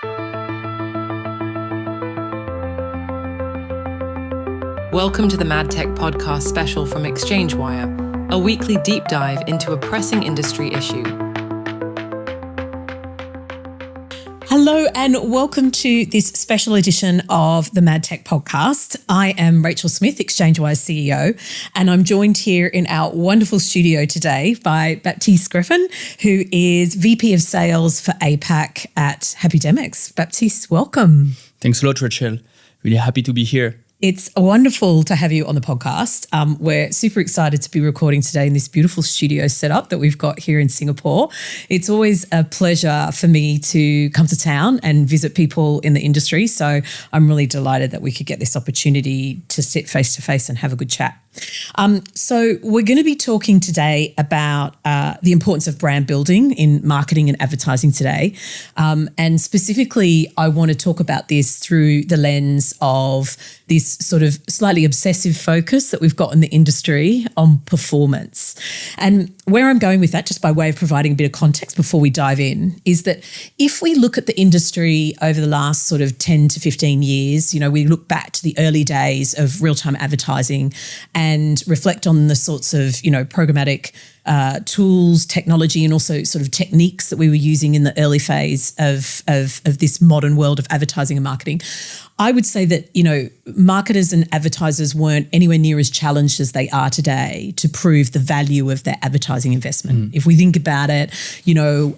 Welcome to the Adtech podcast special from ExchangeWire, a weekly deep dive into a pressing industry issue. Hello and welcome to this special edition of the Adtech podcast. I am Rachel Smith, ExchangeWire's CEO, and I'm joined here in our wonderful studio today by Baptiste Graffin, who is VP of Sales for APAC at Happydemics. Baptiste, welcome. Thanks a lot, Rachel. Really happy to be here. It's wonderful to have you on the podcast. We're super excited to be recording today in this beautiful studio setup that we've got here in Singapore. It's always a pleasure for me to come to town and visit people in the industry. So I'm really delighted that we could get this opportunity to sit face to face and have a good chat. So we're going to be talking today about the importance of brand building in marketing and advertising today. And specifically, I want to talk about this through the lens of this sort of slightly obsessive focus that we've got in the industry on performance. And where I'm going with that, just by way of providing a bit of context before we dive in, is that if we look at the industry over the last sort of 10 to 15 years, you know, we look back to the early days of real-time advertising and reflect on the sorts of, you know, programmatic tools, technology, and also sort of techniques that we were using in the early phase of this modern world of advertising and marketing. I would say that, you know, marketers and advertisers weren't anywhere near as challenged as they are today to prove the value of their advertising investment. If we think about it, you know,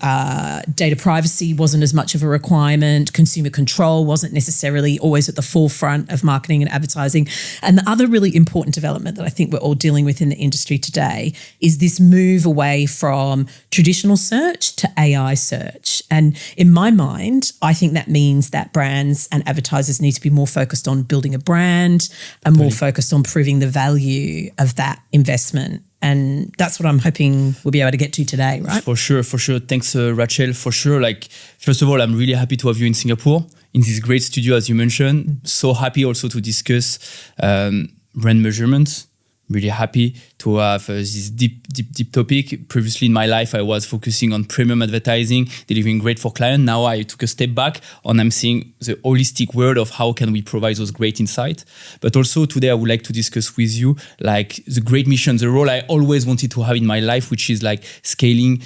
data privacy wasn't as much of a requirement. Consumer control wasn't necessarily always at the forefront of marketing and advertising. And the other really important development that I think we're all dealing with in the industry today is this move away from traditional search to AI search. And in my mind, I think that means that brands and advertisers need to be more focused on building a brand and more focused on proving the value of that investment. And that's what I'm hoping we'll be able to get to today, right? For sure. Thanks, Rachel. For sure. Like, first of all, I'm really happy to have you in Singapore, in this great studio, as you mentioned. So happy also to discuss brand measurement. Really happy to have this deep topic. Previously in my life, I was focusing on premium advertising, delivering great for clients. Now I took a step back and I'm seeing the holistic world of how can we provide those great insights. But also today I would like to discuss with you like the great mission, the role I always wanted to have in my life, which is like scaling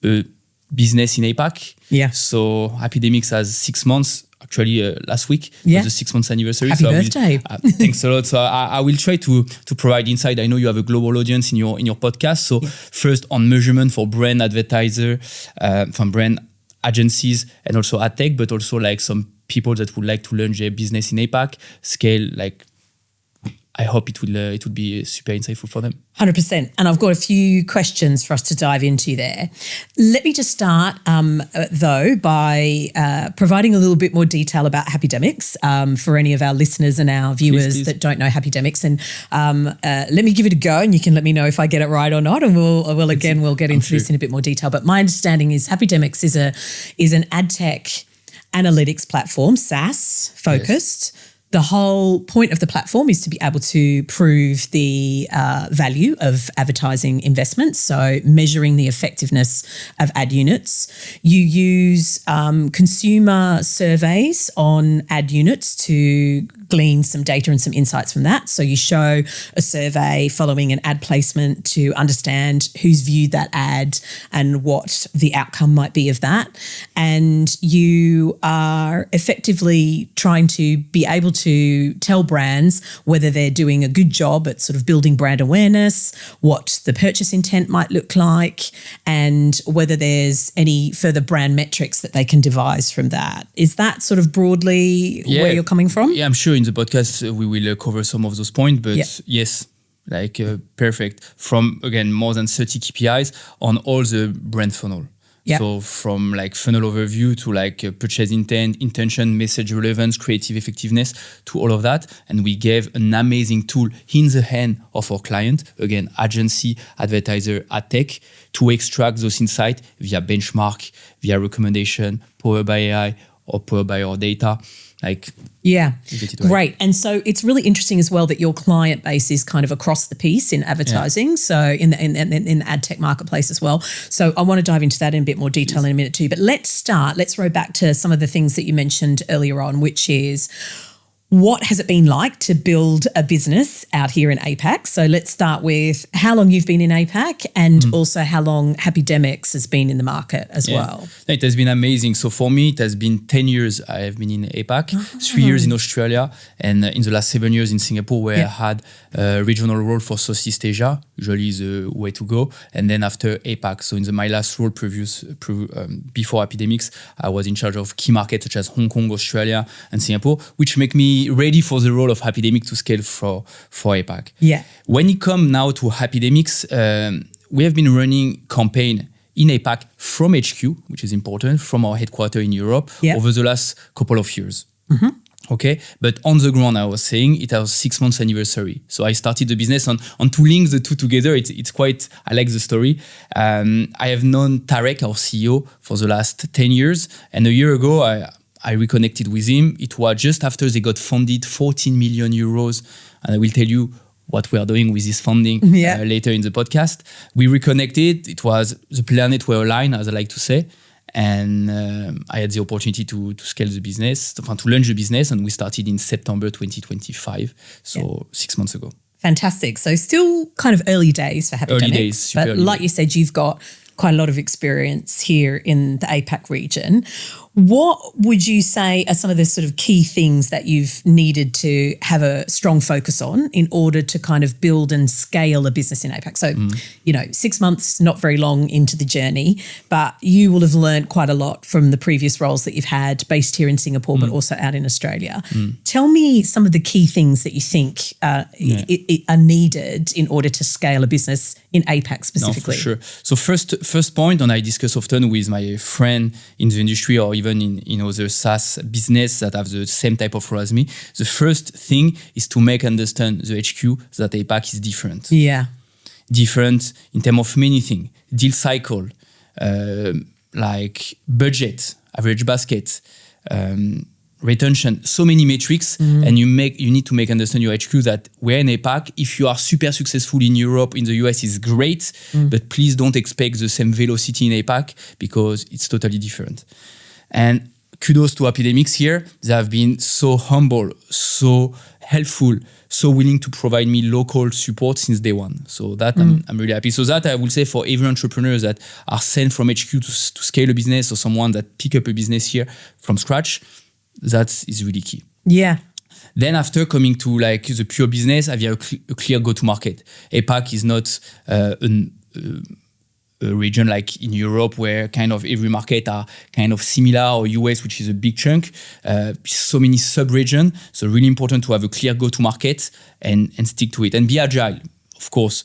a business in APAC. Yeah. So Happydemics has 6 months. Actually, last week was the 6 months anniversary. Happy birthday! Thanks a lot. So I will try to provide insight. I know you have a global audience in your podcast. So first on measurement for brand advertiser, from brand agencies and also Adtech, but also like some people that would like to launch their business in APAC, scale like. I hope it would be super insightful for them. 100%. And I've got a few questions for us to dive into there. Let me just start, though, by providing a little bit more detail about Happydemics for any of our listeners and our viewers that don't know Happydemics. And let me give it a go and you can let me know if I get it right or not. And we'll get into this in a bit more detail. But my understanding is Happydemics is an Adtech analytics platform, SaaS focused. Yes. The whole point of the platform is to be able to prove the value of advertising investments, so measuring the effectiveness of ad units. You use consumer surveys on ad units to glean some data and some insights from that. So you show a survey following an ad placement to understand who's viewed that ad and what the outcome might be of that. And you are effectively trying to be able to tell brands whether they're doing a good job at sort of building brand awareness, what the purchase intent might look like, and whether there's any further brand metrics that they can devise from that. Is that sort of broadly where you're coming from? Yeah, I'm sure in the podcast we will cover some of those points, but yes, like perfect. From, again, more than 30 KPIs on all the brand funnel. Yep. So from like funnel overview to like purchase intent, intention, message relevance, creative effectiveness, to all of that. And we gave an amazing tool in the hand of our client, again, agency, advertiser, Adtech, to extract those insights via benchmark, via recommendation, powered by AI, or powered by our data. Like, yeah, you get it right. great. And so it's really interesting as well that your client base is kind of across the piece in advertising. So in the Adtech marketplace as well. So I want to dive into that in a bit more detail in a minute too. But let's roll back to some of the things that you mentioned earlier on, which is, what has it been like to build a business out here in APAC? So let's start with how long you've been in APAC and also how long Happydemics has been in the market as well. It has been amazing. So for me, it has been 10 years I have been in APAC, 3 years in Australia, and in the last 7 years in Singapore, where I had a regional role for Southeast Asia, usually the way to go. And then after APAC, so in my last role before Happydemics, I was in charge of key markets such as Hong Kong, Australia, and Singapore, which make me ready for the role of Happydemics to scale for APAC. Yeah. When it comes now to Happydemics, we have been running campaign in APAC from HQ, which is important, from our headquarters in Europe over the last couple of years. Okay, but on the ground, I was saying it was 6 months anniversary. So I started the business on to link the two together. It's quite, I like the story. I have known Tarek, our CEO, for the last 10 years. And a year ago, I reconnected with him. It was just after they got funded 14 million euros. And I will tell you what we are doing with this funding later in the podcast. We reconnected. It was the planets were aligned, as I like to say. And I had the opportunity to scale the business, to launch the business. And we started in September 2025. So 6 months ago. Fantastic. So still kind of early days for Happydemics. Early days, but like you said, you've got quite a lot of experience here in the APAC region. What would you say are some of the sort of key things that you've needed to have a strong focus on in order to kind of build and scale a business in APAC? So, 6 months, not very long into the journey, but you will have learned quite a lot from the previous roles that you've had based here in Singapore, but also out in Australia. Tell me some of the key things that you think are needed in order to scale a business in APAC specifically. No, for sure. So first point, and I discuss often with my friend in the industry or even in other SaaS business that have the same type of role as me. The first thing is to make understand the HQ that APAC is different. Yeah. Different in terms of many things. Deal cycle, like budget, average basket, retention, so many metrics, and you need to make understand your HQ that we're in APAC. If you are super successful in Europe, in the US is great, but please don't expect the same velocity in APAC because it's totally different. And kudos to Happydemics here. They have been so humble, so helpful, so willing to provide me local support since day one. So that I'm really happy. So that I will say for every entrepreneur that are sent from HQ to scale a business, or someone that pick up a business here from scratch, that is really key. Yeah. Then after coming to like the pure business, I have a clear go-to-market. APAC is not a region like in Europe where kind of every market are kind of similar, or US, which is a big chunk. So many sub-regions. So really important to have a clear go-to-market and stick to it and be agile. Of course,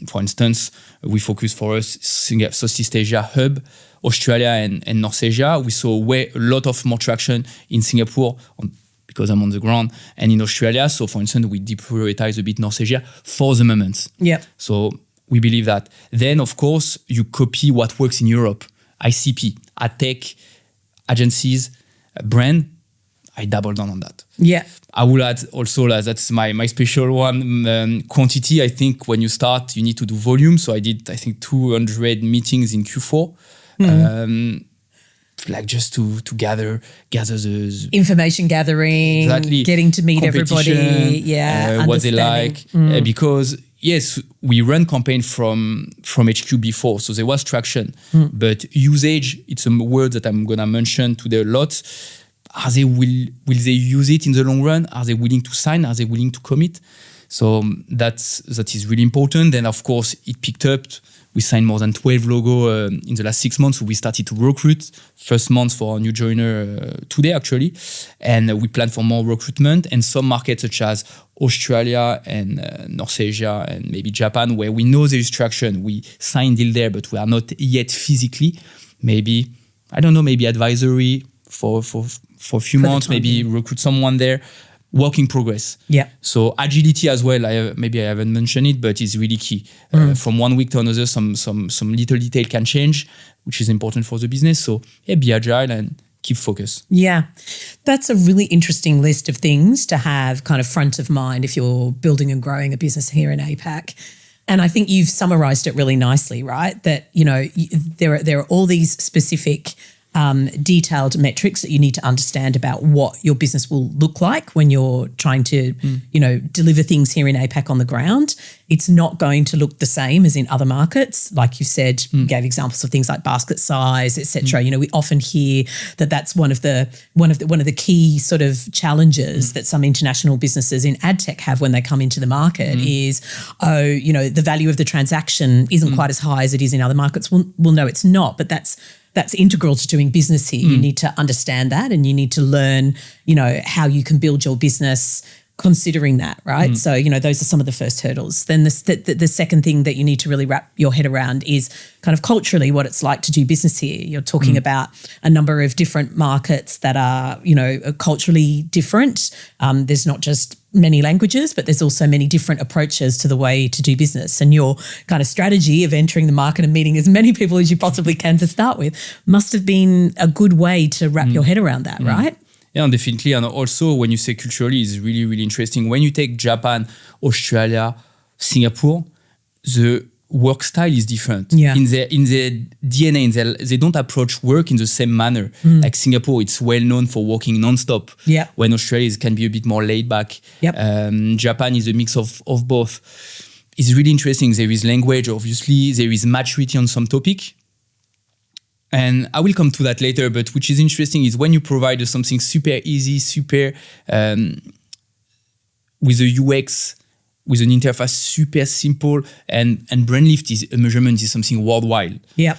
for instance, we focus for us Southeast Asia hub, Australia and North Asia. We saw a lot of more traction in Singapore because I'm on the ground, and in Australia. So for instance, we deprioritize a bit North Asia for the moment. Yeah. So we believe that. Then, of course, you copy what works in Europe. ICP, Adtech, agencies, brand. I double down on that. Yeah. I will add also, that's my special one, quantity. I think when you start, you need to do volume. So I did, 200 meetings in Q4. Like just to gather the information gathering, exactly, getting to meet everybody, what they like. Because yes, we run campaign from HQ before, so there was traction. But usage, it's a word that I'm gonna mention today a lot. Will they use it in the long run? Are they willing to sign? Are they willing to commit? So that is really important. Then of course it picked up. We signed more than 12 logo in the last 6 months. So we started to recruit. First month for our new joiner today, actually. And we plan for more recruitment. And some markets such as Australia and North Asia and maybe Japan, where we know there is traction. We signed deal there, but we are not yet physically. Maybe, maybe advisory for a few months, maybe recruit someone there. Work in progress. Yeah. So agility as well. I haven't mentioned it, but it's really key. From 1 week to another, some little detail can change, which is important for the business. So be agile and keep focus. Yeah, that's a really interesting list of things to have kind of front of mind if you're building and growing a business here in APAC. And I think you've summarized it really nicely, right? That, there are all these specific detailed metrics that you need to understand about what your business will look like when you're trying to, deliver things here in APAC on the ground. It's not going to look the same as in other markets. Like you said, you gave examples of things like basket size, etc. We often hear that that's one of the key sort of challenges that some international businesses in Adtech have when they come into the market is, the value of the transaction isn't quite as high as it is in other markets. Well, no, it's not, but that's integral to doing business here. You need to understand that, and you need to learn, how you can build your business considering that, right? So, those are some of the first hurdles. Then the second thing that you need to really wrap your head around is kind of culturally what it's like to do business here. You're talking about a number of different markets that are, culturally different. There's not just many languages, but there's also many different approaches to the way to do business. And your kind of strategy of entering the market and meeting as many people as you possibly can to start with must have been a good way to wrap your head around that, right? Yeah, definitely. And also when you say culturally, it's really, really interesting. When you take Japan, Australia, Singapore, the work style is different. Yeah. In their DNA, they don't approach work in the same manner. Like Singapore, it's well known for working non-stop. Yeah. When Australia can be a bit more laid back. Yep. Japan is a mix of both. It's really interesting. There is language, obviously. There is maturity on some topic. And I will come to that later, but which is interesting is when you provide something super easy, super with a UX, with an interface super simple, and brand lift is a measurement is something worldwide. Yeah.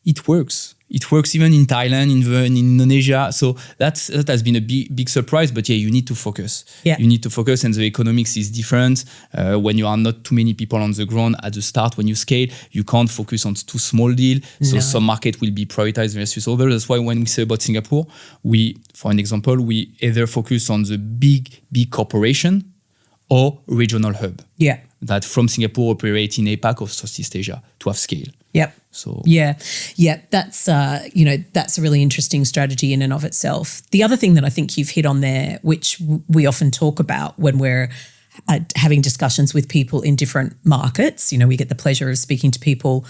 It works. It works even in Thailand, in Indonesia. So that has been a big surprise. But yeah, you need to focus. Yeah. You need to focus, and the economics is different. When you are not too many people on the ground at the start, when you scale, you can't focus on too small deal. So some market will be prioritized versus others. That's why when we say about Singapore, for an example, we either focus on the big corporation or regional hub. Yeah. That from Singapore operate in APAC or Southeast Asia to have scale. Yep. So yeah, that's that's a really interesting strategy in and of itself. The other thing that I think you've hit on there, which we often talk about when we're having discussions with people in different markets, we get the pleasure of speaking to people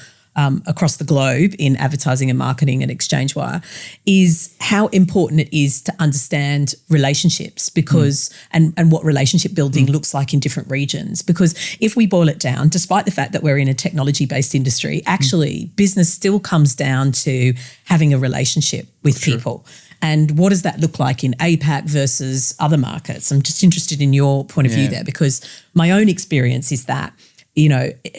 across the globe in advertising and marketing and ExchangeWire, is how important it is to understand relationships because and what relationship building looks like in different regions. Because if we boil it down, despite the fact that we're in a technology-based industry, actually business still comes down to having a relationship with people. And what does that look like in APAC versus other markets? I'm just interested in your point of view there, because my own experience is that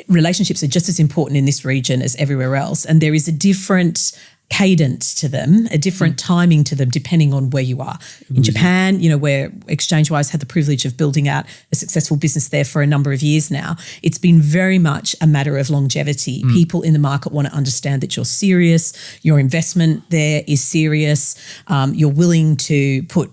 relationships are just as important in this region as everywhere else. And there is a different cadence to them, a different timing to them, depending on where you are. In Japan, where ExchangeWire's had the privilege of building out a successful business there for a number of years now, it's been very much a matter of longevity. People in the market want to understand that you're serious, your investment there is serious, you're willing to put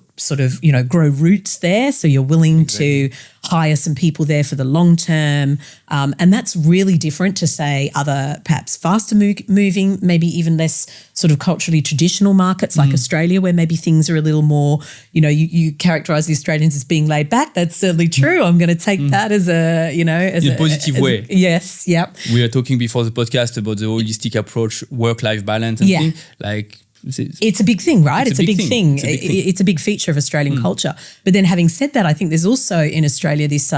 grow roots there. So you're willing to hire some people there for the long term. And that's really different to, say, other perhaps faster moving, maybe even less sort of culturally traditional markets like Australia, where maybe things are a little more, you characterize the Australians as being laid back. That's certainly true. I'm going to take that as in a positive way. Yes. Yep. We were talking before the podcast about the holistic approach, work-life balance and things like. It's a big thing, right? It's a big thing. It's a big feature of Australian culture. But then having said that, I think there's also in Australia this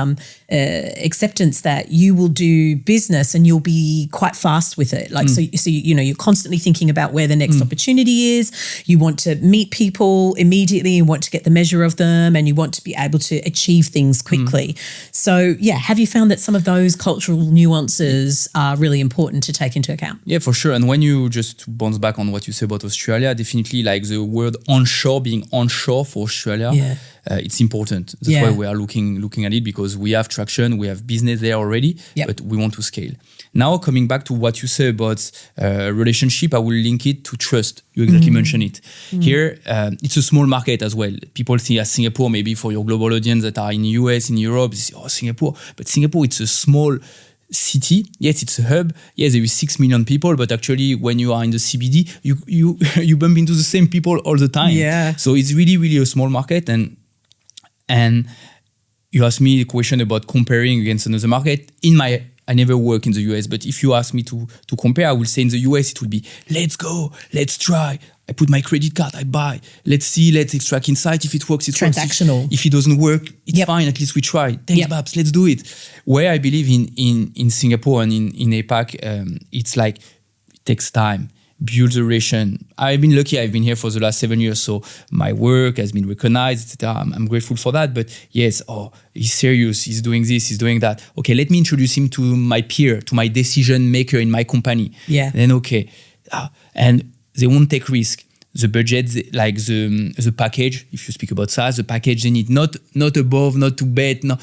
acceptance that you will do business and you'll be quite fast with it. Like, so you're constantly thinking about where the next opportunity is. You want to meet people immediately. You want to get the measure of them and you want to be able to achieve things quickly. So have you found that some of those cultural nuances are really important to take into account? Yeah, for sure. And when you just bounce back on what you say about Australia, definitely like the word onshore being onshore for Australia, it's important. That's why we are looking at it, because we have traction, we have business there already, but we want to scale. Now, coming back to what you say about relationship, I will link it to trust. You exactly mentioned it. Here, it's a small market as well. People think as Singapore, maybe for your global audience that are in the US, in Europe, they say, Singapore. But Singapore, it's a small city. Yes, it's a hub. Yes, there is 6 million people, but actually when you are in the CBD, you bump into the same people all the time. Yeah. So it's really, really a small market. And you asked me a question about comparing against another market. I never work in the US, but if you ask me to compare, I will say in the US, it would be, let's go, let's try. I put my credit card, I buy. Let's see, let's extract insight. If it works, it works. Transactional. If it doesn't work, it's fine. At least we try. Thanks, Babs, let's do it. Where I believe in Singapore and in APAC, it's like, it takes time. Build the relation. I've been lucky. I've been here for the last 7 years, so my work has been recognized, etc. I'm grateful for that. But yes, he's serious. He's doing this. He's doing that. Okay, let me introduce him to my peer, to my decision maker in my company. Yeah. Then and they won't take risk. The budget, like the package. If you speak about SaaS, the package they need not above, not too bad. No.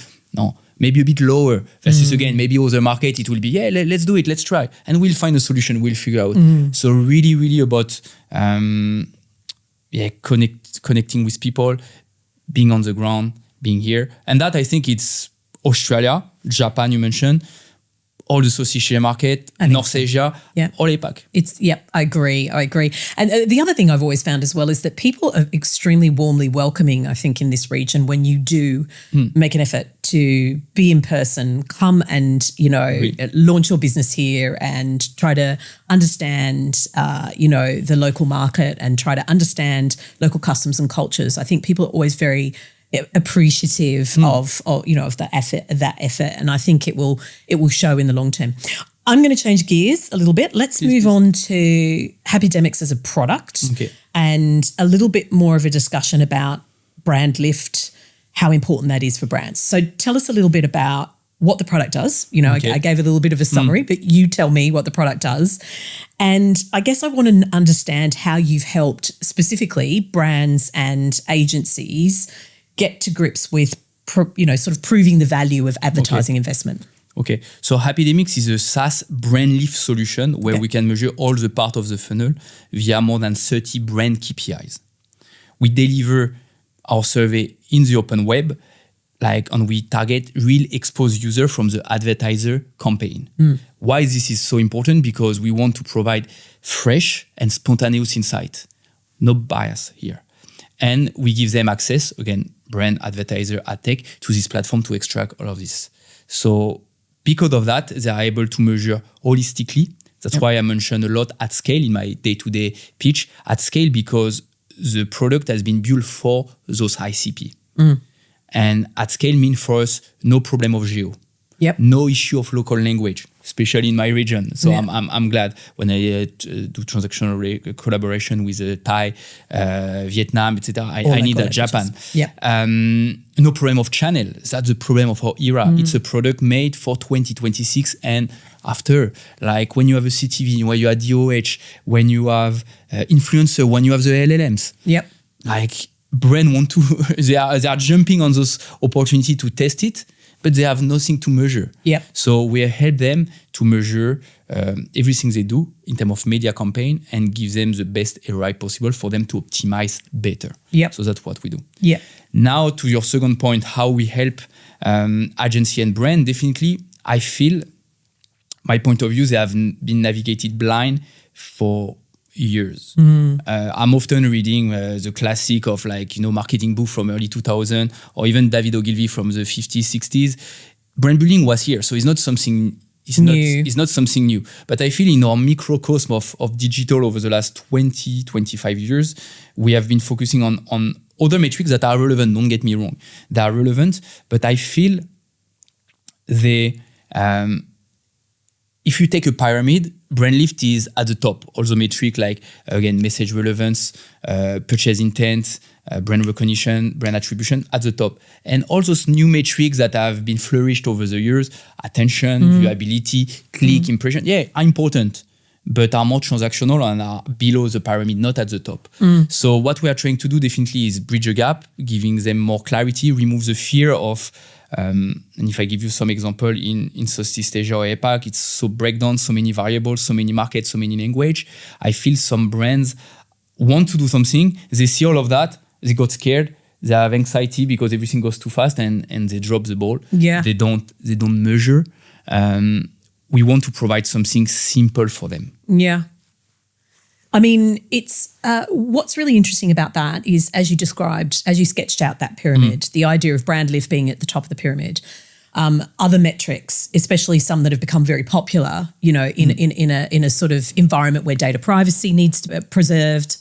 Maybe a bit lower versus again, maybe other market, it will be, let's do it, let's try. And we'll find a solution, we'll figure out. So really, really about connecting with people, being on the ground, being here. And that I think it's Australia, Japan you mentioned, all the Southeast Asia market, North Asia, all APAC. I agree. And the other thing I've always found as well is that people are extremely warmly welcoming, I think, in this region when you do make an effort to be in person, come and, launch your business here and try to understand, the local market and try to understand local customs and cultures. I think people are always very appreciative of that effort, and I think it will show in the long term. I'm going to change gears a little bit. Let's move on to Happydemics as a product, and a little bit more of a discussion about brand lift, how important that is for brands. So tell us a little bit about what the product does. I gave a little bit of a summary, but you tell me what the product does. And I guess I want to understand how you've helped specifically brands and agencies get to grips with, sort of proving the value of advertising investment. Okay, so Happydemics is a SaaS brand lift solution where we can measure all the part of the funnel via more than 30 brand KPIs. We deliver our survey in the open web, and we target real exposed user from the advertiser campaign. Why this is so important? Because we want to provide fresh and spontaneous insight, no bias here. And we give them access, again, brand, advertiser, Adtech, to this platform to extract all of this. So because of that, they are able to measure holistically. That's why I mentioned a lot at scale in my day-to-day pitch. At scale because the product has been built for those high CP. And at scale means for us, no problem of geo. No issue of local language, especially in my region. So I'm glad when I do transactional collaboration with Thai, Vietnam, etc. I need that Japan. No problem of channel. That's the problem of our era. It's a product made for 2026 and after. Like when you have a CTV, when you have dOOH, when you have influencer, when you have the LLMs. Like brand want to, they are jumping on those opportunity to test it, but they have nothing to measure. So we help them to measure everything they do in terms of media campaign and give them the best ROI possible for them to optimize better. So that's what we do. Now to your second point, how we help agency and brand, definitely I feel, my point of view, they have been navigated blind for years. I'm often reading the classic of marketing book from early 2000 or even David Ogilvy from the 50s, 60s. Brand building was here, so it's not something new. But I feel in our microcosm of digital over the last 20, 25 years, we have been focusing on other metrics that are relevant, don't get me wrong. They are relevant, but I feel if you take a pyramid, brand lift is at the top. Also metric again, message relevance, purchase intent, brand recognition, brand attribution at the top. And all those new metrics that have been flourished over the years, attention, viewability, click, impression, are important, but are more transactional and are below the pyramid, not at the top. So what we are trying to do definitely is bridge a gap, giving them more clarity, remove the fear of and if I give you some example in Southeast Asia or APAC, it's so breakdown, so many variables, so many markets, so many language. I feel some brands want to do something. They see all of that. They got scared. They have anxiety because everything goes too fast and they drop the ball. They don't measure. we want to provide something simple for them. Yeah. I mean, it's what's really interesting about that is, as you described, as you sketched out that pyramid, the idea of brand lift being at the top of the pyramid, other metrics, especially some that have become very popular, in a sort of environment where data privacy needs to be preserved,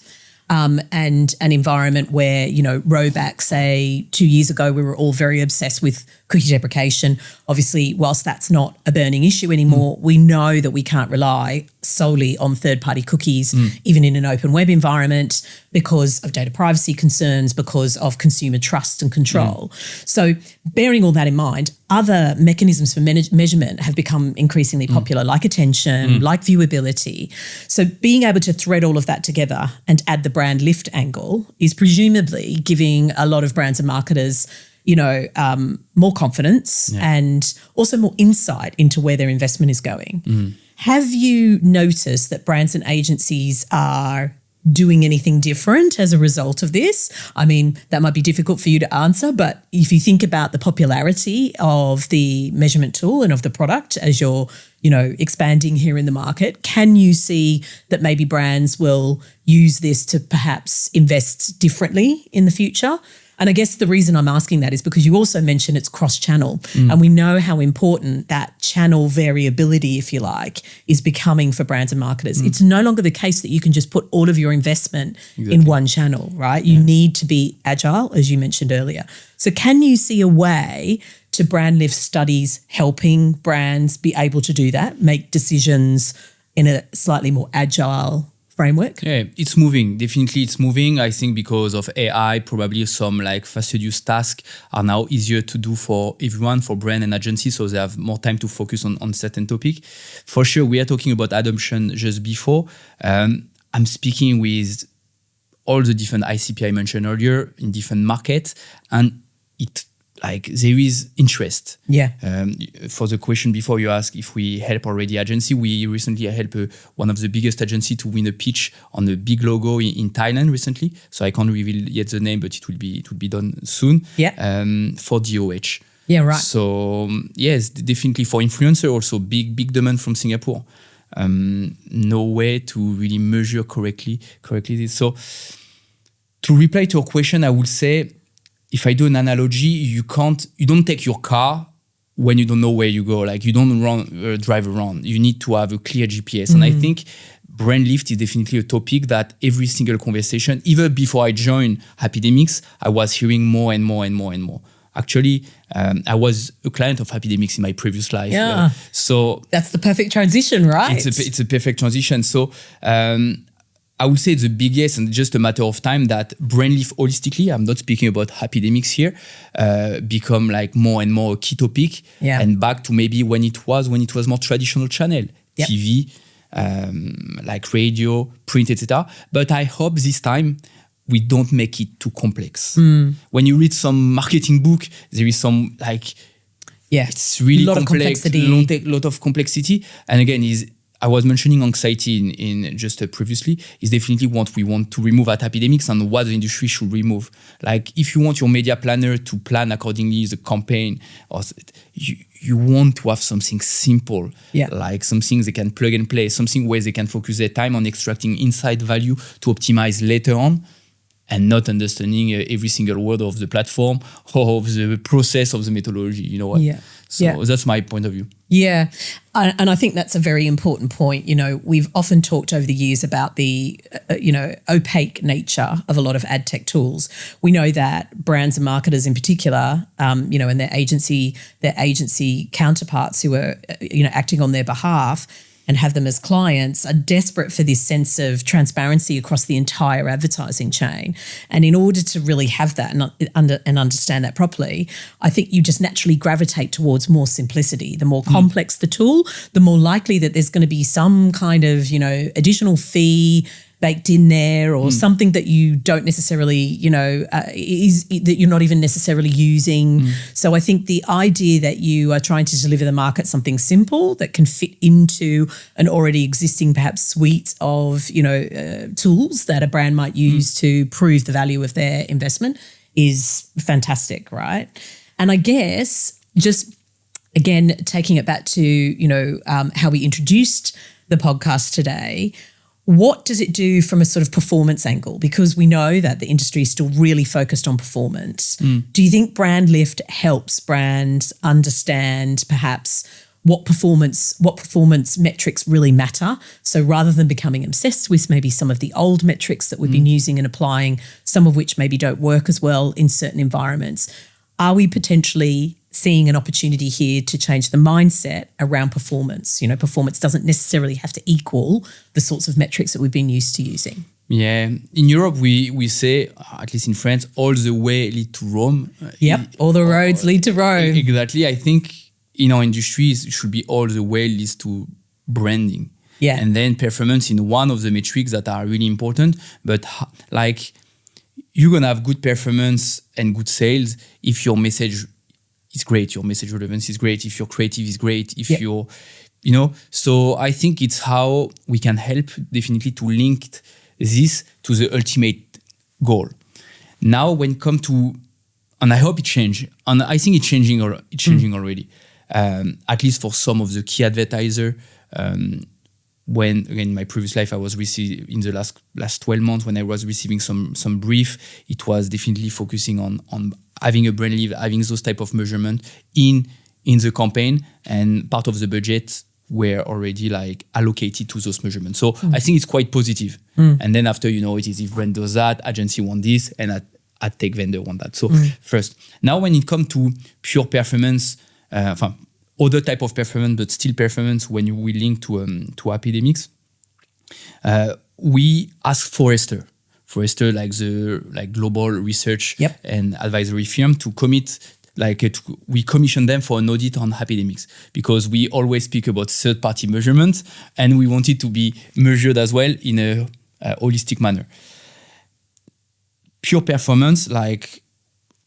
and an environment where, rollback, say 2 years ago, we were all very obsessed with cookie deprecation. Obviously, whilst that's not a burning issue anymore, we know that we can't rely solely on third-party cookies, even in an open web environment, because of data privacy concerns, because of consumer trust and control. So bearing all that in mind, other mechanisms for measurement have become increasingly popular, like attention, like viewability. So being able to thread all of that together and add the brand lift angle is presumably giving a lot of brands and marketers more confidence and also more insight into where their investment is going. Have you noticed that brands and agencies are doing anything different as a result of this? I mean, that might be difficult for you to answer, but if you think about the popularity of the measurement tool and of the product as you're, expanding here in the market, can you see that maybe brands will use this to perhaps invest differently in the future? And I guess the reason I'm asking that is because you also mentioned it's cross-channel, and we know how important that channel variability, if you like, is becoming for brands and marketers. It's no longer the case that you can just put all of your investment in one channel, right? You need to be agile, as you mentioned earlier. So can you see a way to brand lift studies helping brands be able to do that, make decisions in a slightly more agile framework? Yeah, it's moving. Definitely it's moving. I think because of AI, probably some faster use tasks are now easier to do for everyone, for brand and agency, so they have more time to focus on certain topic. For sure, we are talking about adoption just before. I'm speaking with all the different ICP I mentioned earlier in different markets, and there is interest. Yeah. For the question before, you asked if we help already agency. We recently helped one of the biggest agency to win a pitch on a big logo in Thailand recently. So I can't reveal yet the name, but it will be done soon. Yeah. For dOOH. Yeah, right. So yes, definitely for influencer also big demand from Singapore. No way to really measure correctly this. So to reply to your question, I would say, if I do an analogy, you don't take your car when you don't know where you go. You don't drive around. You need to have a clear GPS. And I think brand lift is definitely a topic that every single conversation, even before I joined Happydemics, I was hearing more and more and more and more. Actually, I was a client of Happydemics in my previous life. Yeah. So that's the perfect transition, right? It's a perfect transition. So I would say it's the biggest and just a matter of time that brand lift holistically, I'm not speaking about Happydemics here, become more and more a key topic. Yeah. And back to maybe when it was more traditional channel, yep. TV, radio, print, etc. But I hope this time we don't make it too complex. When you read some marketing book, there is some it's really lot complex, lot of complexity. And again, I was mentioning anxiety in just previously, is definitely what we want to remove at Happydemics and what the industry should remove. If you want your media planner to plan accordingly the campaign, or you want to have something simple, something they can plug and play, something where they can focus their time on extracting inside value to optimize later on, and not understanding every single word of the platform or of the process of the methodology, you know what? Yeah. So that's my point of view. Yeah. And I think that's a very important point. We've often talked over the years about the, opaque nature of a lot of Adtech tools. We know that brands and marketers in particular, and their agency counterparts who are, acting on their behalf and have them as clients are desperate for this sense of transparency across the entire advertising chain. And in order to really have that and understand that properly, I think you just naturally gravitate towards more simplicity. The more complex the tool, the more likely that there's going to be some kind of, additional fee baked in there, or something that you don't necessarily, that you're not even necessarily using. So I think the idea that you are trying to deliver the market something simple that can fit into an already existing perhaps suite of, tools that a brand might use to prove the value of their investment is fantastic, right? And I guess just again, taking it back to, how we introduced the podcast today, what does it do from a sort of performance angle? Because we know that the industry is still really focused on performance. Do you think brand lift helps brands understand perhaps what performance metrics really matter? So rather than becoming obsessed with maybe some of the old metrics that we've been using and applying, some of which maybe don't work as well in certain environments, are we potentially seeing an opportunity here to change the mindset around performance? Performance doesn't necessarily have to equal the sorts of metrics that we've been used to using. Yeah, in Europe, we say, at least in France, all the way lead to Rome. All the roads lead to Rome. Exactly. I think in our industries, it should be all the way leads to branding. Yeah. And then performance in one of the metrics that are really important. But you're going to have good performance and good sales if your message is great, your message relevance is great, if your creative is great, if you're, so I think it's how we can help definitely to link this to the ultimate goal. Now, when it comes to, and I hope it changes, and I think it's changing already, at least for some of the key advertisers. When, again, in my previous life, I was receiving, in the last 12 months, when I was receiving some brief, it was definitely focusing on having a brand lift, having those type of measurement in the campaign, and part of the budget were already allocated to those measurements. So I think it's quite positive. And then after, it is if brand does that, agency want this, and Adtech vendor want that. So first, now when it comes to pure performance, other type of performance, but still performance, when we link to Happydemics, we ask Forrester, the global research and advisory firm, to commit, we commission them for an audit on Happydemics, because we always speak about third-party measurement, and we want it to be measured as well in a holistic manner. Pure performance,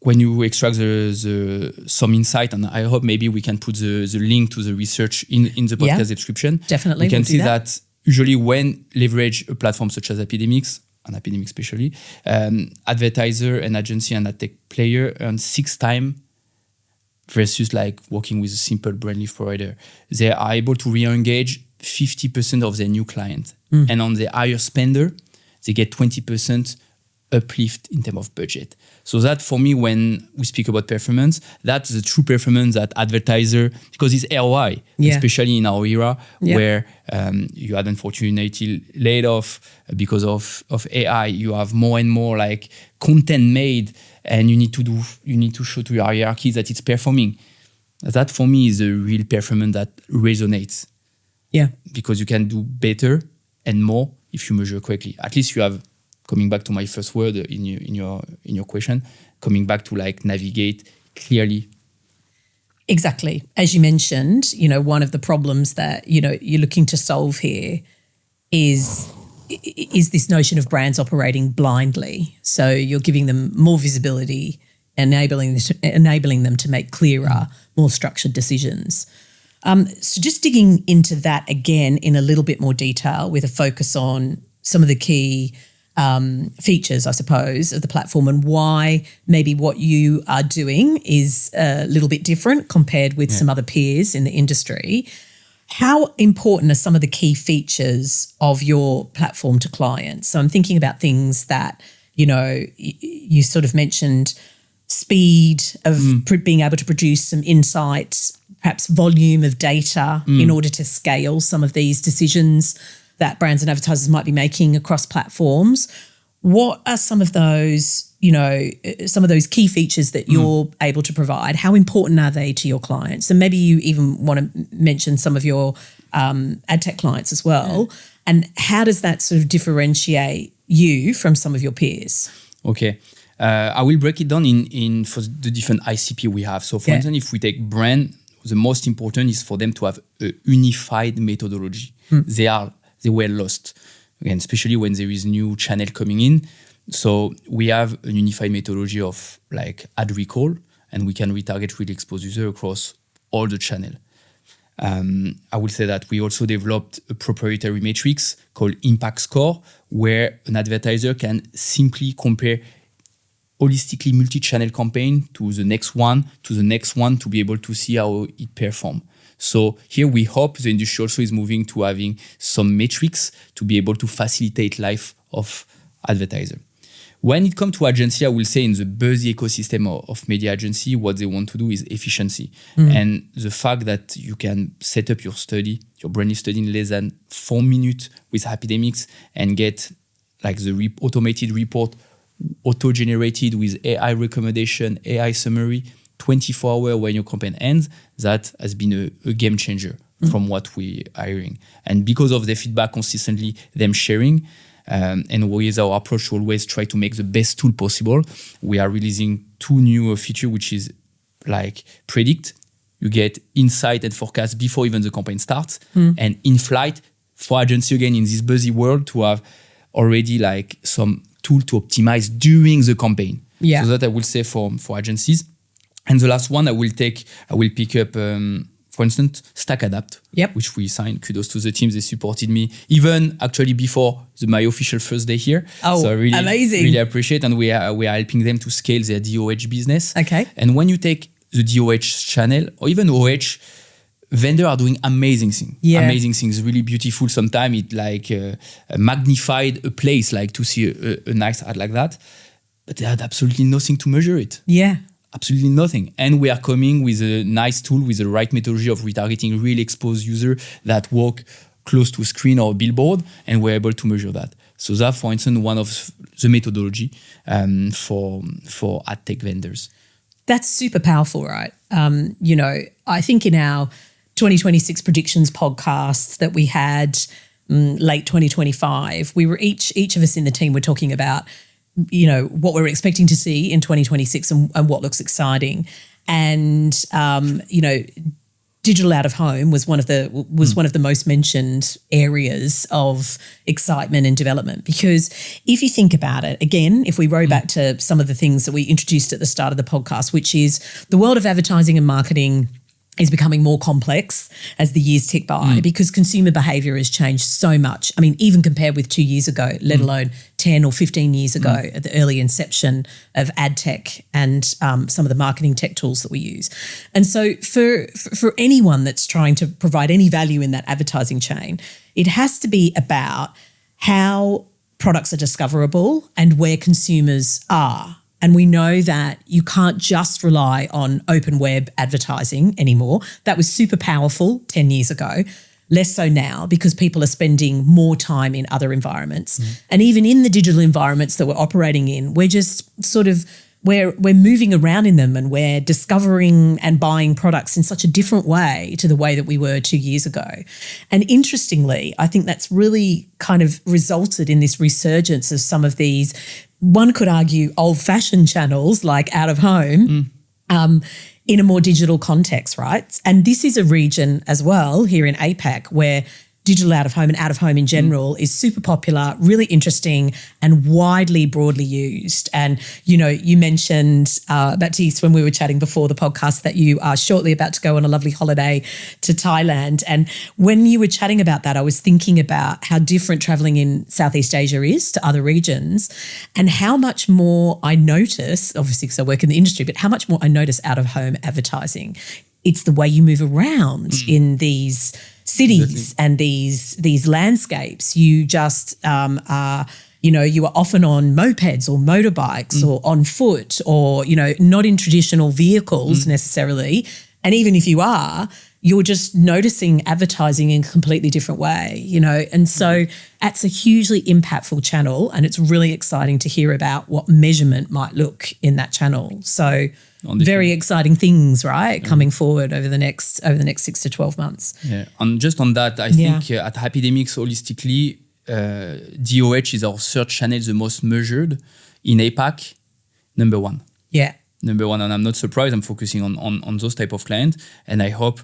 when you extract some insight, and I hope maybe we can put the link to the research in the podcast description. Definitely, we can see that usually when leverage a platform such as Happydemics, and Happydemics especially, advertiser and agency and Adtech player earn 6 times versus working with a simple brand lift provider. They are able to re-engage 50% of their new clients. And on the higher spender, they get 20% uplift in terms of budget. So that, for me, when we speak about performance, that's the true performance that advertiser, because it's ROI, especially in our era where you had unfortunately laid off because of AI. You have more and more content made, and you need to show to your hierarchy that it's performing. That, for me, is a real performance that resonates. Yeah, because you can do better and more if you measure correctly. At least you have, coming back to my first word in your question, coming back to navigate clearly. Exactly. As you mentioned, one of the problems that, you're looking to solve here is this notion of brands operating blindly. So you're giving them more visibility, enabling them to make clearer, more structured decisions. So just digging into that again in a little bit more detail, with a focus on some of the key features, I suppose, of the platform, and why maybe what you are doing is a little bit different compared with some other peers in the industry. How important are some of the key features of your platform to clients? So I'm thinking about things that, you sort of mentioned speed of being able to produce some insights, perhaps volume of data in order to scale some of these decisions that brands and advertisers might be making across platforms. What are some of those, some of those key features that you're able to provide? How important are they to your clients? And maybe you even want to mention some of your Adtech clients as well. And how does that sort of differentiate you from some of your peers? Okay. I will break it down in for the different ICP we have. So for instance, if we take brand, the most important is for them to have a unified methodology. They were lost, again, especially when there is new channel coming in. So we have a unified methodology of ad recall, and we can retarget real exposed user across all the channel. I will say that we also developed a proprietary matrix called Impact Score, where an advertiser can simply compare holistically multi-channel campaign to the next one, to be able to see how it performs. So here we hope the industry also is moving to having some metrics to be able to facilitate life of advertiser. When it comes to agency, I will say in the buzzy ecosystem of media agency, what they want to do is efficiency. And the fact that you can set up your branding study in less than 4 minutes with Happydemics and get like the automated report auto-generated with AI recommendation, AI summary, 24 hours when your campaign ends, that has been a game changer from what we are hearing. And because of their feedback consistently, them sharing, and with our approach to always try to make the best tool possible, we are releasing 2 new features, which is like predict. You get insight and forecast before even the campaign starts, and in flight for agency again in this busy world to have already like some tool to optimize during the campaign. Yeah. So that I will say for agencies. And the last one I will pick up, for instance, Stack Adapt, which we signed. Kudos to the team. They supported me even actually before my official first day here. Oh, so I really, amazing. Really appreciate. And we are helping them to scale their dOOH business. Okay. And when you take the dOOH channel or even OOH, vendors are doing amazing things. Yeah. Amazing things, really beautiful. Sometimes it like magnified a place, like to see a nice ad like that. But they had absolutely nothing to measure it. Yeah. Absolutely nothing. And we are coming with a nice tool with the right methodology of retargeting really exposed users that walk close to a screen or a billboard, and we're able to measure that. So that, for instance, one of the methodology for Adtech vendors. That's super powerful, right? I think in our 2026 predictions podcast that we had late 2025, we were each of us in the team were talking about what we're expecting to see in 2026 and what looks exciting. And, digital out of home was one of the most mentioned areas of excitement and development. Because if you think about it, again, if we row back to some of the things that we introduced at the start of the podcast, which is the world of advertising and marketing is becoming more complex as the years tick by because consumer behaviour has changed so much. I mean, even compared with 2 years ago, let alone 10 or 15 years ago at the early inception of Adtech and some of the marketing tech tools that we use. And so for anyone that's trying to provide any value in that advertising chain, it has to be about how products are discoverable and where consumers are. And we know that you can't just rely on open web advertising anymore. That was super powerful 10 years ago, less so now because people are spending more time in other environments. And even in the digital environments that we're operating in, we're just we're moving around in them and we're discovering and buying products in such a different way to the way that we were 2 years ago. And interestingly, I think that's really kind of resulted in this resurgence of some of these, one could argue, old-fashioned channels like out of home in a more digital context, right? And this is a region as well here in APAC where digital out of home and out of home in general is super popular, really interesting and widely, broadly used. And, you mentioned, Baptiste, when we were chatting before the podcast that you are shortly about to go on a lovely holiday to Thailand. And when you were chatting about that, I was thinking about how different traveling in Southeast Asia is to other regions and how much more I notice, obviously because I work in the industry, but how much more I notice out of home advertising. It's the way you move around in these cities and these landscapes. You just you are often on mopeds or motorbikes or on foot or, not in traditional vehicles necessarily. And even if you are, you're just noticing advertising in a completely different way, And so that's a hugely impactful channel, and it's really exciting to hear about what measurement might look in that channel. So very exciting things, right, coming forward over the next 6 to 12 months. Yeah, and just on that, I think at Happydemics, holistically, dOOH is our third channel, the most measured in APAC, number one. Yeah. Number one, and I'm not surprised. I'm focusing on those type of clients, and I hope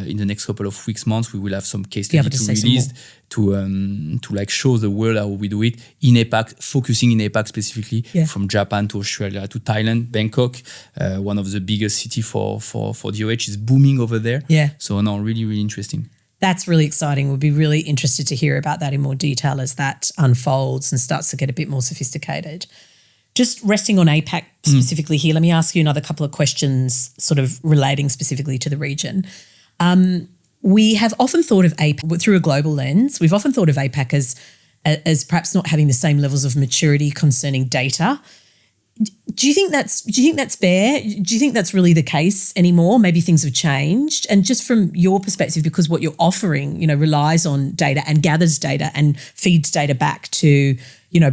in the next couple of weeks, months, we will have some case study to release to like show the world how we do it in APAC, focusing in APAC specifically, from Japan to Australia to Thailand, Bangkok, one of the biggest city for dOOH is booming over there. Yeah. So no, really, really interesting. That's really exciting. We'll be really interested to hear about that in more detail as that unfolds and starts to get a bit more sophisticated. Just resting on APAC specifically here, let me ask you another couple of questions sort of relating specifically to the region. We have often thought of APAC through a global lens. We've often thought of APAC as perhaps not having the same levels of maturity concerning data. Do you think that's fair? Do you think that's really the case anymore? Maybe things have changed. And just from your perspective, because what you're offering, relies on data and gathers data and feeds data back to,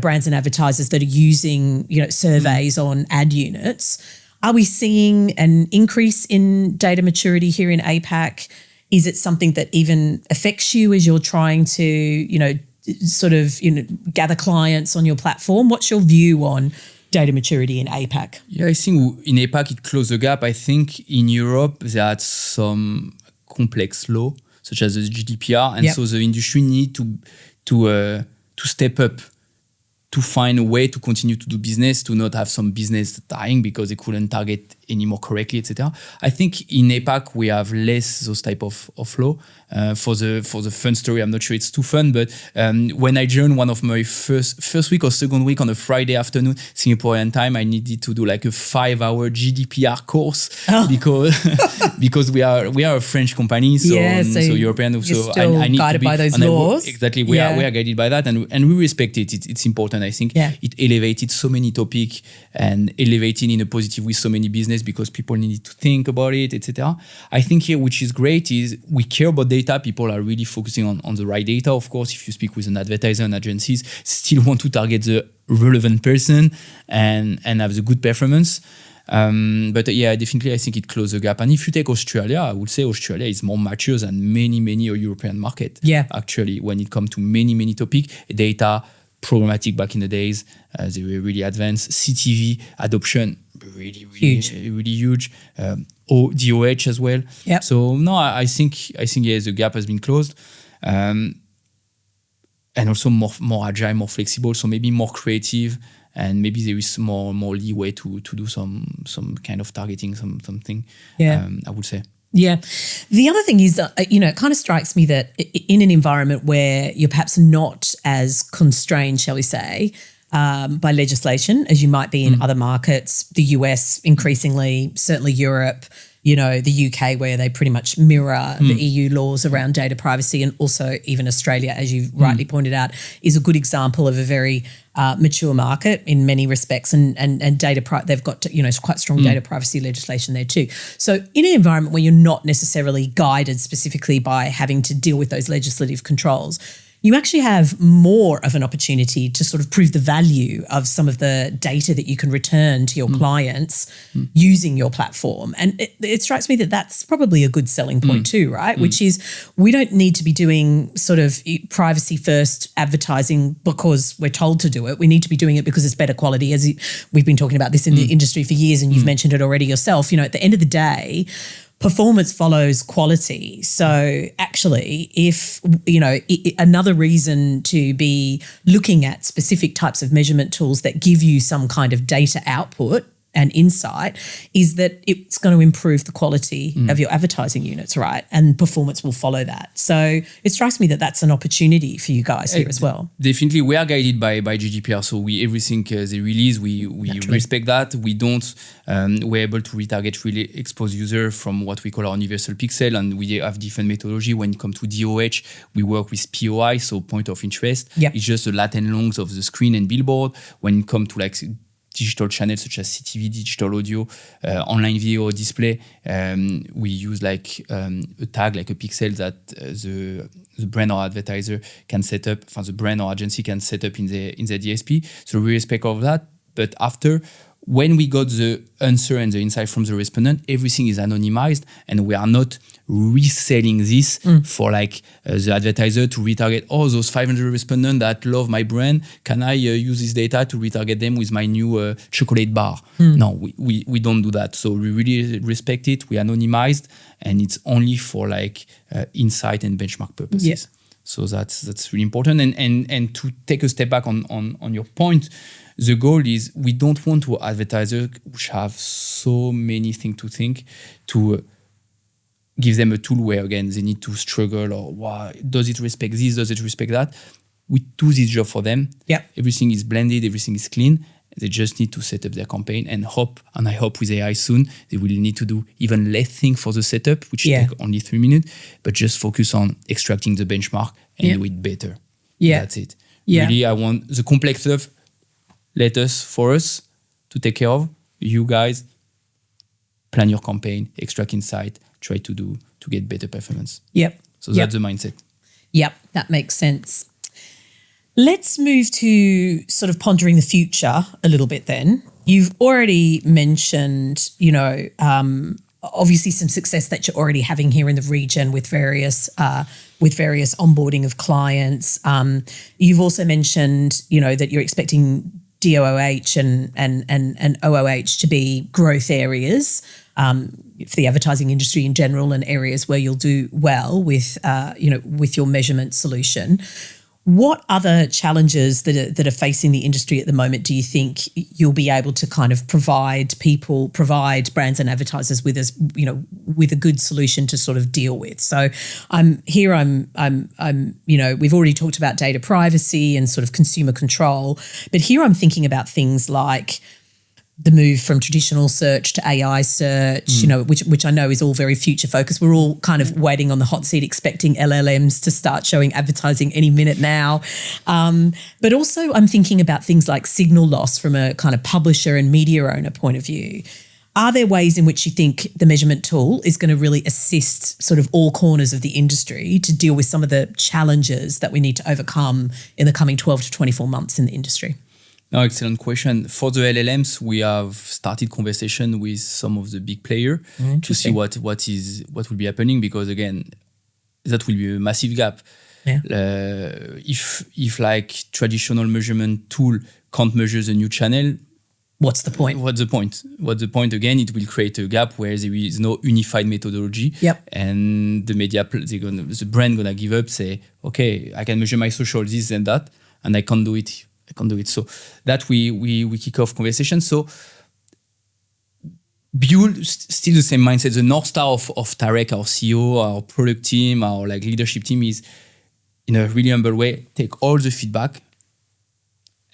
brands and advertisers that are using, surveys on ad units. Are we seeing an increase in data maturity here in APAC? Is it something that even affects you as you're trying to, gather clients on your platform? What's your view on data maturity in APAC? Yeah, I think in APAC it closed the gap. I think in Europe there are some complex law, such as the GDPR, and so the industry need to step up to find a way to continue to do business, to not have some business dying because they couldn't target anymore correctly, etc. I think in APAC we have less those type of law. For the fun story, I'm not sure it's too fun, but when I joined one of my first week or second week on a Friday afternoon, Singaporean time, I needed to do like a 5-hour GDPR course because we are a French company, so European. So I need guided to be by those laws. Exactly, we are guided by that, and we respect it. It's important. I think it elevated so many topics and elevating in a positive way so many business because people need to think about it, etc. I think here, which is great, is we care about data. People are really focusing on the right data. Of course, if you speak with an advertiser and agencies, still want to target the relevant person and have the good performance. But definitely, I think it closed the gap. And if you take Australia, I would say Australia is more mature than many European market. Actually, when it comes to many topics, data, programmatic back in the days, they were really advanced. CTV adoption, really huge. dOOH as well. So no, I think the gap has been closed, and also more agile, more flexible. So maybe more creative, and maybe there is more leeway to do some kind of targeting, something. I would say. Yeah. The other thing is that, it kind of strikes me that in an environment where you're perhaps not as constrained, shall we say, by legislation as you might be in other markets, the US increasingly, certainly Europe, the UK, where they pretty much mirror the EU laws around data privacy, and also even Australia, as you rightly pointed out, is a good example of a very mature market in many respects, and they've got quite strong data privacy legislation there too. So in an environment where you're not necessarily guided specifically by having to deal with those legislative controls, you actually have more of an opportunity to sort of prove the value of some of the data that you can return to your clients using your platform. And it strikes me that that's probably a good selling point too, right? Which is, we don't need to be doing sort of privacy first advertising because we're told to do it. We need to be doing it because it's better quality. As we've been talking about this in the industry for years, and you've mentioned it already yourself, at the end of the day, performance follows quality. So actually, if, another reason to be looking at specific types of measurement tools that give you some kind of data output and insight is that it's going to improve the quality of your advertising units, right? And performance will follow that. So it strikes me that that's an opportunity for you guys here as well. Definitely, we are guided by GDPR. So everything they release, we respect that. We don't. We're able to retarget really exposed user from what we call our universal pixel, and we have different methodology. When it comes to dOOH, we work with POI, so point of interest. It's just the latent longs of the screen and billboard. When it comes to like digital channels such as CTV, digital audio, online video display, we use like a tag, like a pixel that the brand or advertiser can set up, the brand or agency can set up in the DSP. So we respect all of that. But after, when we got the answer and the insight from the respondent, everything is anonymized, and we are not reselling this for like the advertiser to retarget all those 500 respondents that love my brand. Can I use this data to retarget them with my new chocolate bar? No, we don't do that. So we really respect it. We anonymized, and it's only for like insight and benchmark purposes. So that's really important. And to take a step back on your point, the goal is we don't want to advertisers which have so many things to think to give them a tool where, again, they need to struggle or, wow, does it respect this, does it respect that? We do this job for them. Everything is blended, everything is clean. They just need to set up their campaign and I hope with AI soon, they will need to do even less things for the setup, which take only 3 minutes, but just focus on extracting the benchmark and do it better. Yeah. That's it. Yeah. Really, I want the complex stuff, for us to take care of. You guys, plan your campaign, extract insight, try to get better performance. Yep. So that's the mindset. Yep, that makes sense. Let's move to sort of pondering the future a little bit then. You've already mentioned, obviously some success that you're already having here in the region with various onboarding of clients. You've also mentioned, that you're expecting dOOH and OOH to be growth areas for the advertising industry in general, and areas where you'll do well with your measurement solution. What other challenges that are facing the industry at the moment do you think you'll be able to kind of provide brands and advertisers with a good solution to sort of deal with? So we've already talked about data privacy and sort of consumer control, but here I'm thinking about things like the move from traditional search to AI search, which I know is all very future focused. We're all kind of waiting on the hot seat, expecting LLMs to start showing advertising any minute now. But also I'm thinking about things like signal loss from a kind of publisher and media owner point of view. Are there ways in which you think the measurement tool is going to really assist sort of all corners of the industry to deal with some of the challenges that we need to overcome in the coming 12 to 24 months in the industry? No, excellent question. For the LLMs, we have started conversation with some of the big players to see what will be happening, because again, that will be a massive gap. Yeah. If like traditional measurement tool can't measure the new channel, what's the point? What's the point? Again, it will create a gap where there is no unified methodology. Yep. And the brand gonna give up, say, okay, I can measure my social, this and that, and I can't do it. So that we kick off conversation. So build still the same mindset. The North Star of Tarek, our CEO, our product team, our like leadership team is, in a really humble way, take all the feedback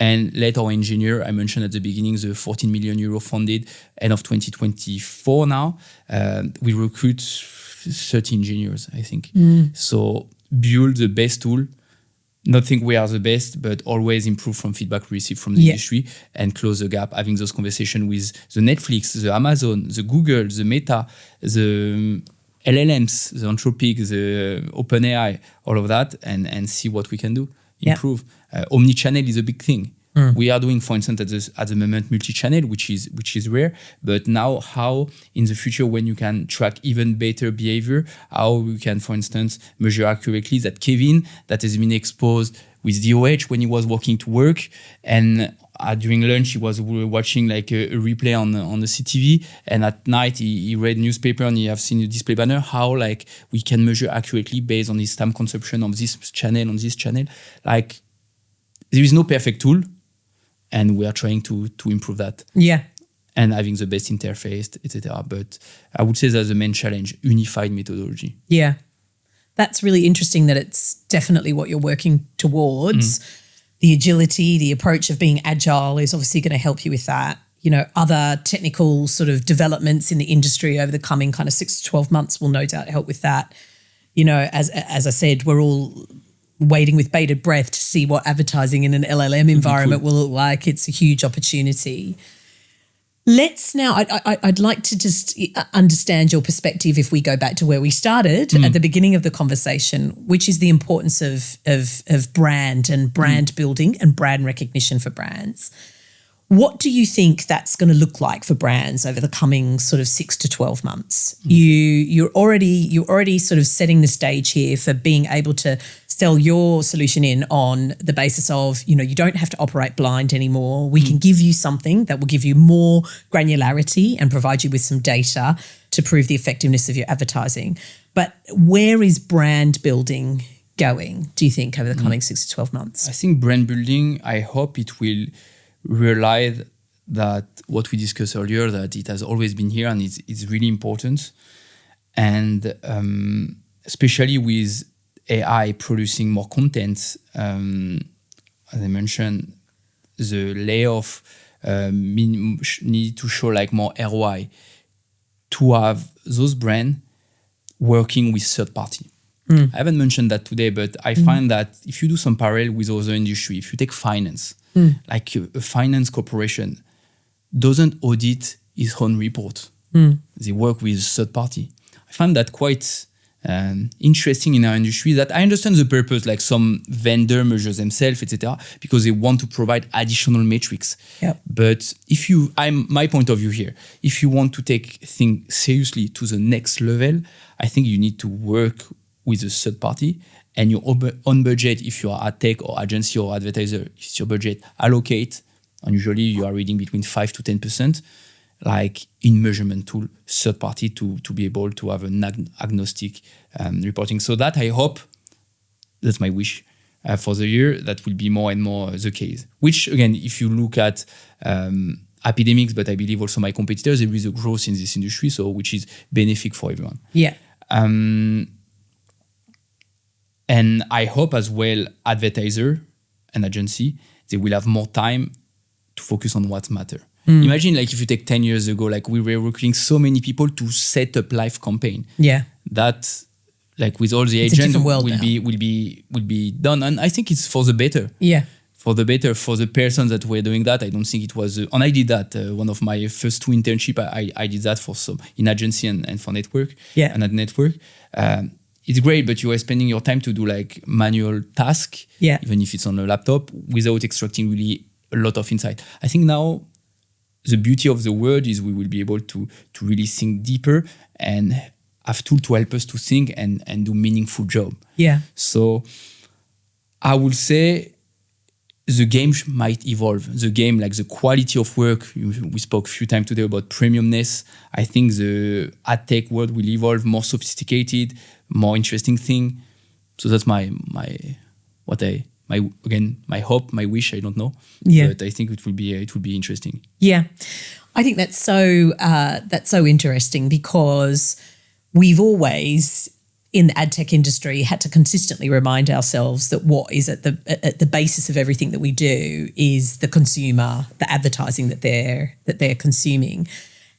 and let our engineer, I mentioned at the beginning, the 14 million euro funded end of 2024 now, we recruit 30 engineers, I think. So build the best tool. Not think we are the best, but always improve from feedback we receive from the industry and close the gap, having those conversations with the Netflix, the Amazon, the Google, the Meta, the LLMs, the Anthropic, the OpenAI, all of that, and see what we can do, improve. Omnichannel is a big thing. We are doing, for instance, at the moment, multi-channel, which is rare. But now, how in the future, when you can track even better behavior, how we can, for instance, measure accurately that Kevin, that has been exposed with dOOH when he was walking to work, and during lunch he was watching like a replay on the CTV, and at night he read newspaper and he have seen a display banner. How like we can measure accurately based on his time consumption on this channel. Like there is no perfect tool. And we are trying to improve that. Yeah. And having the best interface, etc. But I would say that's the main challenge, unified methodology. Yeah. That's really interesting that it's definitely what you're working towards. The agility, the approach of being agile is obviously going to help you with that. Other technical sort of developments in the industry over the coming kind of 6 to 12 months will no doubt help with that. As I said, we're all waiting with bated breath to see what advertising in an LLM environment will look like. It's a huge opportunity. Let's now, I'd like to just understand your perspective if we go back to where we started at the beginning of the conversation, which is the importance of brand and brand building and brand recognition for brands. What do you think that's going to look like for brands over the coming sort of 6 to 12 months? You're already sort of setting the stage here for being able to sell your solution in on the basis of, you don't have to operate blind anymore. We can give you something that will give you more granularity and provide you with some data to prove the effectiveness of your advertising. But where is brand building going, do you think, over the coming 6 to 12 months? I think brand building, I hope it will realize that what we discussed earlier, that it has always been here and it's really important. And especially with AI producing more content, as I mentioned, the layoff need to show like more ROI, to have those brands working with third party. I haven't mentioned that today, but I find that if you do some parallel with other industry, if you take finance, like a finance corporation doesn't audit its own report. They work with third party. I find that quite interesting in our industry, that I understand the purpose, like some vendor measures themselves, etc., because they want to provide additional metrics. Yep. But if you, my point of view here, if you want to take things seriously to the next level, I think you need to work with a third party, and your own budget, if you are Adtech or agency or advertiser, it's your budget, allocate, and usually you are reading between 5 to 10%, like in measurement tool, third party to be able to have an agnostic reporting. So that I hope, that's my wish for the year, that will be more and more the case. Which again, if you look at Happydemics, but I believe also my competitors, there is a growth in this industry, so which is benefic for everyone. Yeah. And I hope as well, advertiser and agency, they will have more time to focus on what matter. Imagine like if you take 10 years ago, like we were recruiting so many people to set up live campaign. Yeah. That like with all the It's a agents different world will be done. And I think it's for the better. Yeah. For the better, for the person that were doing that. I don't think it was, and I did that. One of my first 2 internship, I did that for some in agency and for network. Yeah. And at network. It's great, but you are spending your time to do like manual task, Yeah. even if it's on a laptop, without extracting really a lot of insight. I think now the beauty of the word is we will be able to really think deeper and have tools to help us to think and do meaningful job. Yeah. So I would say the game might evolve. The game, like the quality of work, we spoke a few times today about premiumness. I think the Adtech world will evolve, more sophisticated, more interesting thing. So that's my hope, my wish. I don't know, but I think it will be interesting. Yeah, I think that's so interesting, because we've always in the ad tech industry had to consistently remind ourselves that what is at the basis of everything that we do is the consumer, the advertising that they're consuming.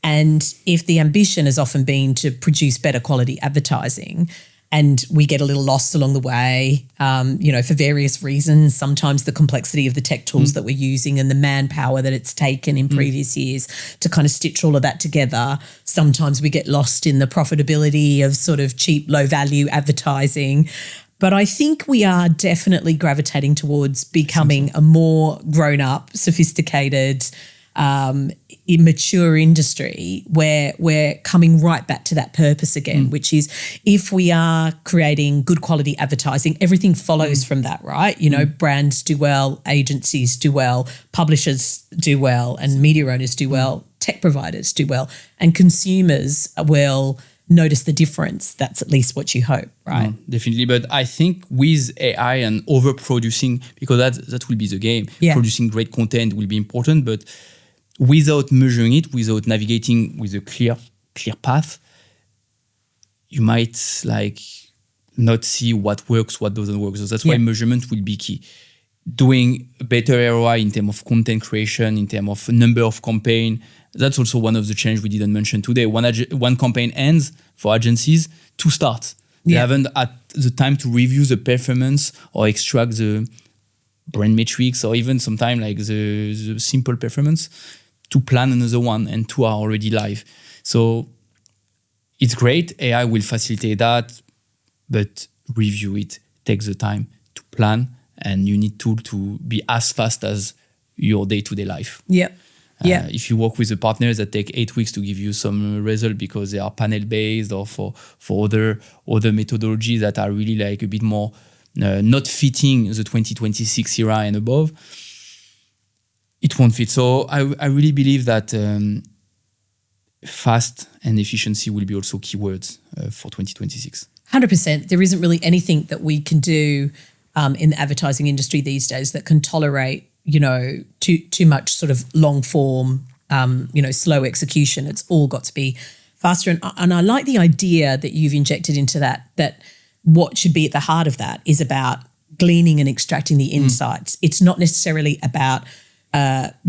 And if the ambition has often been to produce better quality advertising, and we get a little lost along the way, for various reasons. Sometimes the complexity of the tech tools that we're using and the manpower that it's taken in previous years to kind of stitch all of that together. Sometimes we get lost in the profitability of sort of cheap, low-value advertising. But I think we are definitely gravitating towards becoming a more grown-up, sophisticated, immature industry where we're coming right back to that purpose again, which is if we are creating good quality advertising, everything follows from that, right? Brands do well, agencies do well, publishers do well, and media owners do well, tech providers do well, and consumers will notice the difference. That's at least what you hope, right? Definitely. But I think with AI and overproducing, because that will be the game, producing great content will be important, but without measuring it, without navigating with a clear path, you might like not see what works, what doesn't work. So that's why measurement will be key. Doing better ROI in terms of content creation, in terms of number of campaign. That's also one of the challenges we didn't mention today. One campaign ends for agencies to start. They haven't had the time to review the performance or extract the brand metrics or even sometimes like the simple performance to plan another one, and 2 are already live. So it's great. AI will facilitate that, but review it, take the time to plan, and you need tool to be as fast as your day-to-day life. If you work with the partners that take 8 weeks to give you some result because they are panel-based or for other methodologies that are really like a bit more not fitting the 2026 era and above, it won't fit. So I really believe that fast and efficiency will be also keywords for 2026. 100%. There isn't really anything that we can do in the advertising industry these days that can tolerate, too much sort of long form, slow execution. It's all got to be faster. And I like the idea that you've injected into that what should be at the heart of that is about gleaning and extracting the insights. It's not necessarily about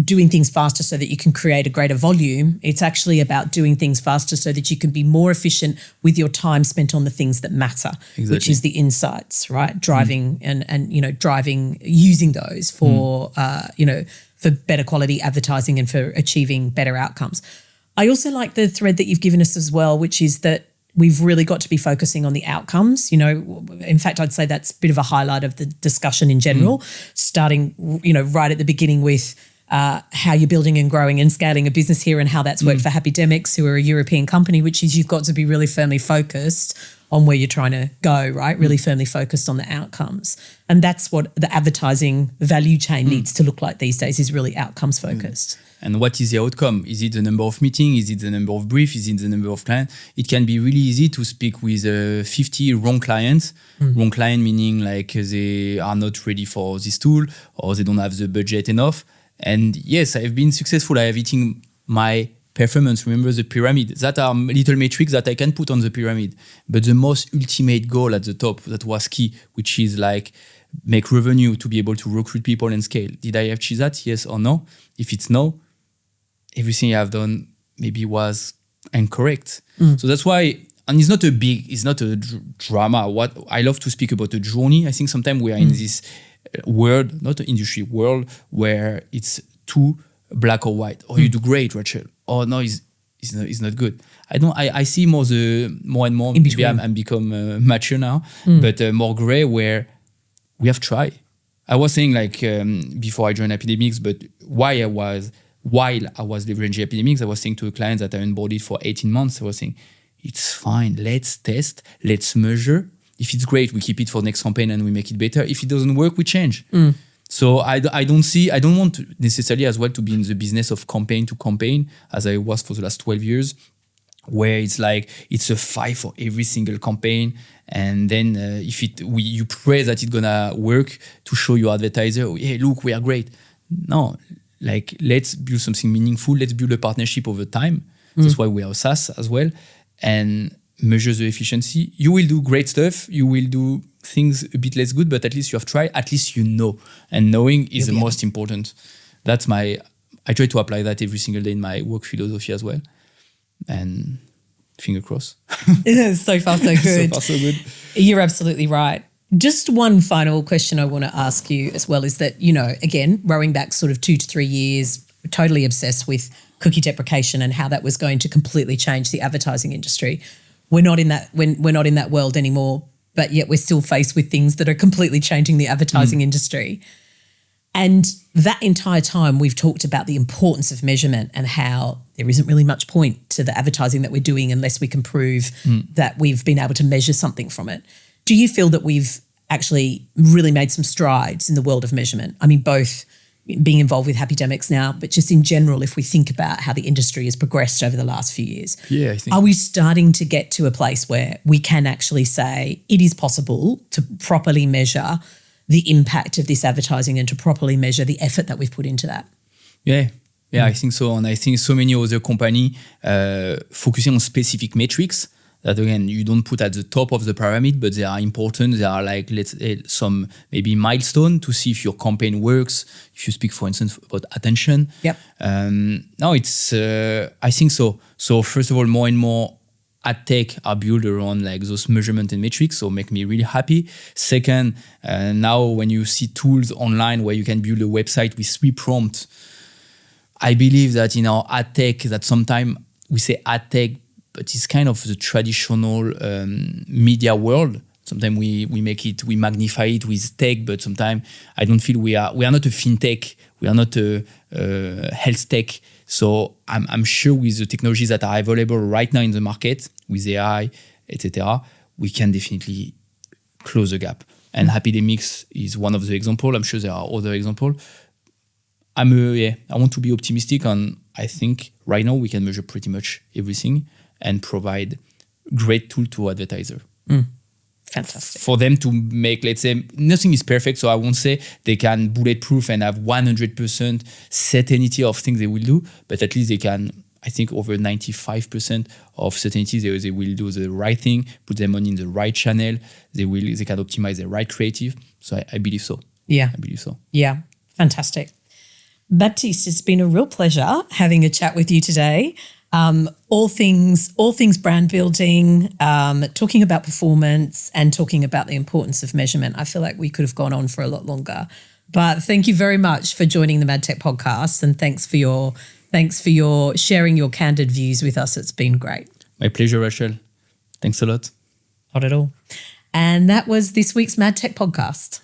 doing things faster so that you can create a greater volume. It's actually about doing things faster so that you can be more efficient with your time spent on the things that matter, which is the insights, right? Driving and using those for, for better quality advertising and for achieving better outcomes. I also like the thread that you've given us as well, which is that we've really got to be focusing on the outcomes. In fact, I'd say that's a bit of a highlight of the discussion in general, starting, right at the beginning with how you're building and growing and scaling a business here and how that's worked for Happydemics, who are a European company, which is you've got to be really firmly focused on where you're trying to go, right? Really firmly focused on the outcomes. And that's what the advertising value chain needs to look like these days, is really outcomes focused. And what is the outcome? Is it the number of meetings? Is it the number of briefs? Is it the number of clients? It can be really easy to speak with 50 wrong clients. Wrong client meaning like they are not ready for this tool or they don't have the budget enough. And yes, I've been successful. I have eaten my performance. Remember the pyramid? That are little metrics that I can put on the pyramid. But the most ultimate goal at the top, that was key, which is like make revenue to be able to recruit people and scale. Did I achieve that? Yes or no? If it's no, everything I've done maybe was incorrect. So that's why, and it's not a drama. What I love to speak about the journey. I think sometimes we are in this world, not the industry world, where it's too black or white. Oh, you do great, Rachel. Oh no, it's not good. I see more and more. Maybe I'm become mature now, but more gray, where we have tried. I was saying before I joined Happydemics, but while I was leveraging Happydemics, I was saying to a client that I onboarded for 18 months, I was saying, it's fine, let's test, let's measure. If it's great, we keep it for next campaign and we make it better. If it doesn't work, we change. So I don't want to necessarily as well to be in the business of campaign to campaign, as I was for the last 12 years, where it's like, it's a fight for every single campaign. And then you pray that it's gonna work to show your advertiser, oh, hey, look, we are great. No, let's build something meaningful. Let's build a partnership over time. That's why we are SaaS as well. And measure the efficiency. You will do great stuff. You will do things a bit less good, but at least you have tried. At least you know. And knowing is the most important. I try to apply that every single day in my work philosophy as well. And finger crossed. So far, so good. So far, so good. You're absolutely right. Just one final question I want to ask you as well is that, again, rowing back sort of 2 to 3 years, totally obsessed with cookie deprecation and how that was going to completely change the advertising industry. We're not in that world anymore, but yet we're still faced with things that are completely changing the advertising industry. And that entire time we've talked about the importance of measurement and how there isn't really much point to the advertising that we're doing unless we can prove that we've been able to measure something from it. Do you feel that we've actually really made some strides in the world of measurement? I mean, both being involved with Happydemics now, but just in general, if we think about how the industry has progressed over the last few years. Yeah, I think. Are we starting to get to a place where we can actually say it is possible to properly measure the impact of this advertising and to properly measure the effort that we've put into that? Yeah, I think so. And I think so many other companies focusing on specific metrics that, again, you don't put at the top of the pyramid, but they are important. They are like, some maybe milestone to see if your campaign works. If you speak, for instance, about attention. Yep. I think so. So first of all, more and more Adtech are built around those measurement and metrics, so make me really happy. Second, now when you see tools online where you can build a website with 3 prompts, I believe that in our Adtech, that sometimes we say Adtech, but it's kind of the traditional media world. Sometimes we magnify it with tech, but sometimes I don't feel we are not a fintech, we are not a health tech. So I'm sure with the technologies that are available right now in the market, with AI, etc., we can definitely close the gap. And Happydemics is one of the examples. I'm sure there are other examples. I want to be optimistic, and I think right now we can measure pretty much everything and provide great tool to advertiser. Fantastic. For them to make, let's say, nothing is perfect, so I won't say they can bulletproof and have 100% certainty of things they will do, but at least they can, I think, over 95% of certainty they will do the right thing, put their money in the right channel, they can optimize the right creative. So I believe so. Yeah. I believe so. Yeah. Fantastic. Baptiste, it's been a real pleasure having a chat with you today. All things brand building, talking about performance and talking about the importance of measurement. I feel like we could have gone on for a lot longer. But thank you very much for joining the Adtech podcast, and thanks for your sharing your candid views with us. It's been great. My pleasure, Rachel. Thanks a lot. Not at all. And that was this week's Adtech podcast.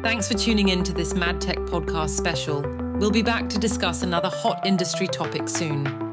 Thanks for tuning in to this Adtech podcast special. We'll be back to discuss another hot industry topic soon.